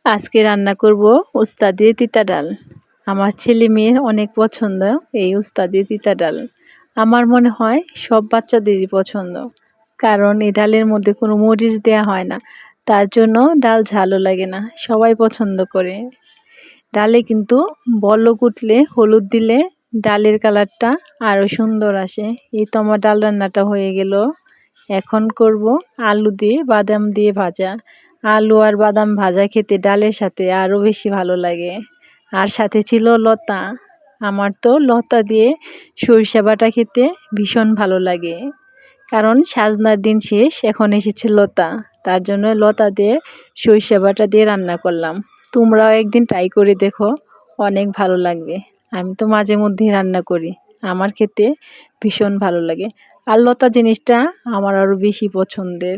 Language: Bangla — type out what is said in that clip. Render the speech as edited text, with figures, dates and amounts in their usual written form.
আজকে রান্না করব উস্তা দিয়ে তিতা ডাল। আমার ছেলে মেয়ের অনেক পছন্দ এই উস্তা দিয়ে তিতা ডাল। আমার মনে হয় সব বাচ্চাদেরই পছন্দ, কারণ এই ডালের মধ্যে কোনো মরিচ দেওয়া হয় না। তার জন্য ডাল ঝালও লাগে না, সবাই পছন্দ করে। ডালে কিন্তু বলক উঠলে হলুদ দিলে ডালের কালারটা আরও সুন্দর আসে। এই তো আমার ডাল রান্নাটা হয়ে গেল। এখন করব আলু দিয়ে বাদাম দিয়ে ভাজা। আলু আর বাদাম ভাজা খেতে ডালের সাথে আরও বেশি ভালো লাগে। আর সাথে ছিল লতা। আমার তো লতা দিয়ে সরিষা বাটা খেতে ভীষণ ভালো লাগে, কারণ সাজনার দিন শেষ, এখন এসেছে লতা। তার জন্য লতা দিয়ে সরিষা বাটা দিয়ে রান্না করলাম। তোমরাও একদিন ট্রাই করে দেখো, অনেক ভালো লাগবে। আমি তো মাঝে মধ্যেই রান্না করি, আমার খেতে ভীষণ ভালো লাগে। আর লতা জিনিসটা আমার আরও বেশি পছন্দের।